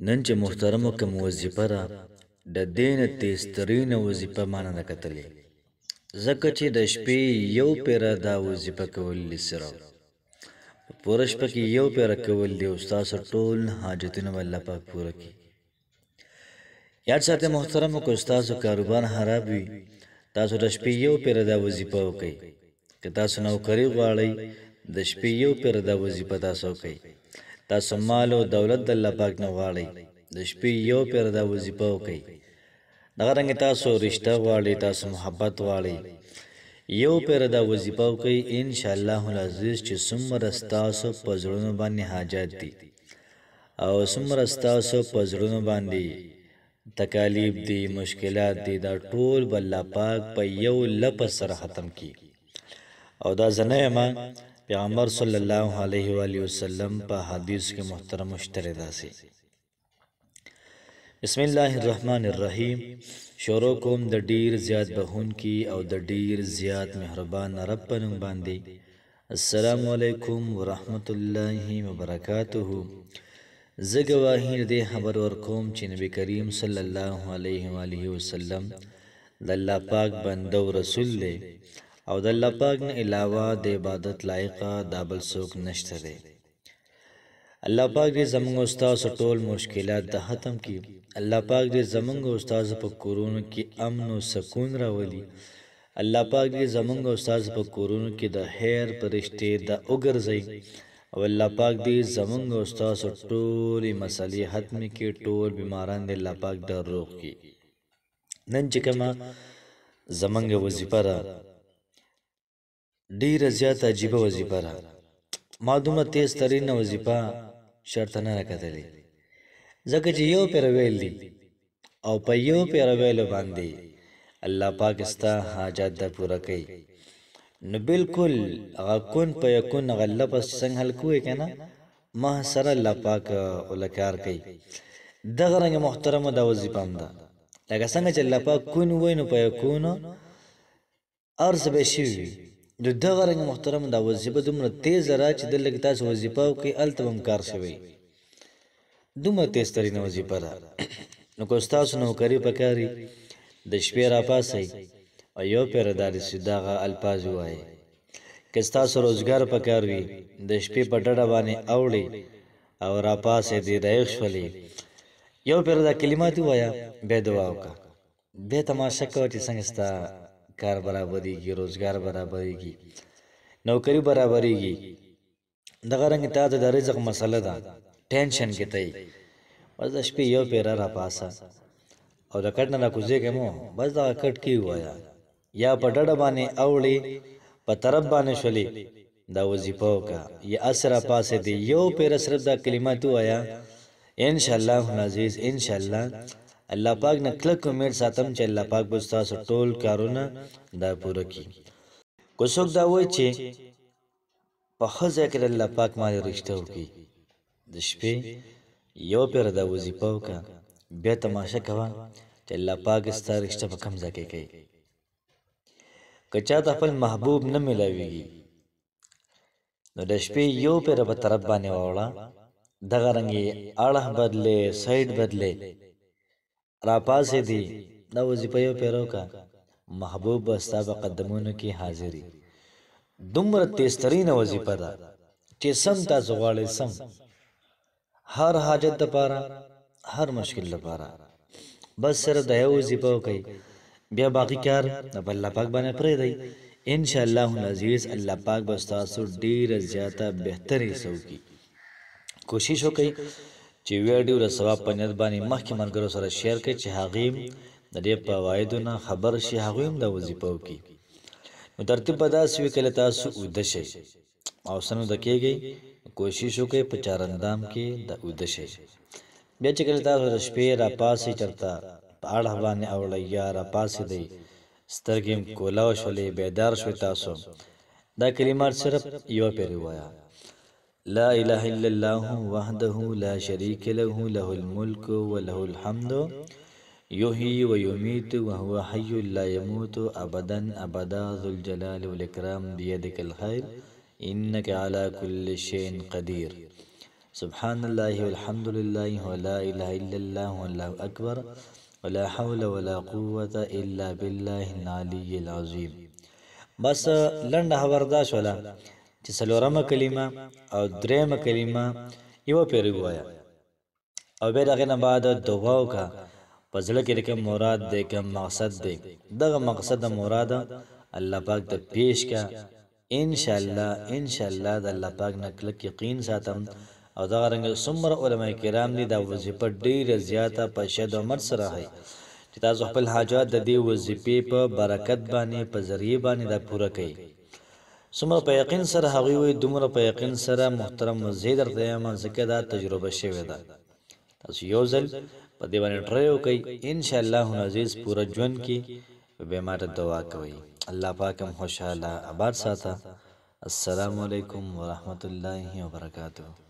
نن چې محترمو کوم وظیفه را د دې نه تیزترینه وظیفه مانه نه کتلې ځکه چې د شپې یو پیره دا وظیفه کول لسره په پوره شپه کې یو پیره کول دی او ستاسو ټول حاجتونه به الله پاک پوره کړي. یاد ساتئ محترمو که ستاسو کاروبار خراب وي تاسو د شپې یو پیره دا وظیفه وکړئ. که تاسو نوکري غواړئ د شپې یو پیره دا وظیفه تاسو وکړئ. تاسو مال او دولت د الله پاک نه غواړئ د شپې یو پیره دا وظیفه وکړئ. دغه رنګې تاسو رشته غواړئ تاسو محبت غواړئ یو پیره دا وظیفه وکړئ انشاءالله العزیز چې څومره ستاسو په زړونو باندې حاجات دي او څومره ستاسو په زړونو باندې تکالیف دي مشکلات دي دا ټول به الله پاک په یو لفظ سره ختم کړي. او دا زه نه یم پیغمبر صلی الله علیه و آله وسلم په حدیث کې محترم مشتری داسې. بسم الله الرحمن الرحیم. شروع کوم د ډیر زیات بهون کی او د ډیر زیات مهربان رب په نوم باندې. السلام علیکم ورحمت الله وبرکاته. زه ګواهی دې خبر ورکوم چې نبی کریم صلی الله علیه و آله وسلم د الله پاک بنده او رسول دی او د الله پاک نه علاوه د عبادت لایقه دا بل څوک نشته دی. الله پاک دې زموږ استاد ټول مشکلات د ختم کړي. الله پاک دې زموږ استاد په کورونو کې امن او سکون راولي. الله پاک دې زموږ استاد په کورونو کې د خیر پرشته د وګرځي او الله پاک دې زموږ استاد ټول مسلې ختم کړي ټول بیماران دې الله پاک د روغ کړي. نن چې کما زموږ وظیفه را ډیره زیاته عجیبه وظیفه را معلومه تیز ترین وظیفه شرط نه راکتلی ځکه چې یو پیر ویل دی او په یو پیر ویلو باندې الله پاک ستا حاجات در پوره کوي. نو بالکل هغه کون په یکون هغه لفظ څنګه حل کوی کنه ما سره الله پاک ولکار کوي. دغه رنګ محترم دا وظیفه هم ده لکه څنګه چې الله پاک کون وای نو په یکون ارز به شي. د دغه رنګ محترم دا وظیفه دومره تیز را چې دلته تاسو وظیفه کوي الته هم کار شوی دومره تیز ترین وظیفه را. نو کو تاسو نوکری پکاري د شپې را پاسي او یو پیر داري سیداغه الفاظ وایي. که تاسو روزګار پکاروي د شپې په ډډه باندې اوړي او را پاسي دی رایښ شولي یو پیر دا کلمات وایا به دعا وکا به تماشا کوي چې څنګه ستا کار برابرېږي روزګار برابرېږي نوکری برابرېږي. دغه رنګ ته د رزق مسله ده ټینشن کې ته بس د شپې یو پیره را پاسه او د کټ نه را کوزېږې مو بس دغه کټ کې ووایه یا په ډډه باندې اوړې په طرف باندې شولې دا وظیفه وکړه یا اسره پاسې دی یو پیره صرف دا کلمات ووایه انشاءالله العزیز انشاءالله الله پاک نه کلک امید ساتم چې الله پاک به تاسو ټول کارونه دا پوره کړي. کو څوک دا وایي چې په خزه کې الله پاک مال رښتیا وکړي د شپې یو پیر دا وظیفه وکړه بیا تماشا کوه چې الله پاک ستا رښتیا په کوم ځای کې کوي. که چاته خپل محبوب نه ملاویږي نو د شپې یو پیر په طرف باندې واوړه دغه رنګې اړه بدلې سایډ بدلې را پاسې دی دا وظیفه یو پیرو کا محبوب بستا په قدمونو کې حاضری. دومره تیزترین وظیفه ده چې سم تاسو غواړئ سم هر حاجت لپاره هر مشکل لپاره بس سره د یو وظیفه وکړئ بیا باقي کار د الله پاک باندې پرېږدئ. انشاءالله العزیز الله پاک به ستاسو ډېره زیاته بهترې سوکي. کوشش وکړئ چې ویډیو د ثواب په نیت باندې مخکې ملګرو سره شیر کړئ چې هغوی د دې فوایدو نه خبر شي هغوی هم دا وظیفه وکړي. نو ترتیب به داسې وي کله تاسو اوده شئ او څه نو د کېږئ کوشش وکړئ په چارندام کې د اوده شئ. بیا چې کله تاسو د شپې را پاسئ چېرته په اړه باندې اوړئ یا را پاڅېدئ سترګې کولاو شولې بیدار شوئ تاسو دا کلمات صرف یو پرې ووایه لا اله الا الله وحده لا شريك له له الملك وله الحمد يحيي ويميت وهو حي لا يموت ابدا ابدا ذو الجلال والاكرام بيدك الخير انك على كل شيء قدير. سبحان الله والحمد لله ولا اله الا الله والله اکبر ولا حول ولا قوة الا بالله العلی العظیم. بس لنډه خبردا شوله چې څلورمه کلمه او درېمه کلمه یو پیری وایا او بیا دغه نه بعد دعا وکړه په زړه کې کوم مراد دی کوم مقصد دی دغه مقصد مراد الله پاک ته پیش کا ان شاء الله د الله پاک نه کلک یقین ساتم. او دا رنګ څومره علما کرام دي دا وظیفه ډیره زیاته په شد عمر سره هي چې تاسو خپل حاجات د دې وظیفې په برکت باندې په ذریعہ باندې دا پوره کړئ. څومره په یقین سره هغه وي دومره په یقین سره محترم مزید درته یم ځکه دا تجربه شوې ده. تاسو یو ځل په دې باندې ټرای وکړئ ان شاء الله عزیز پوره ژوند کې به ماته دعا کوي. الله پاک هم خوشاله آباد ساته. السلام علیکم ورحمت الله وبرکاته.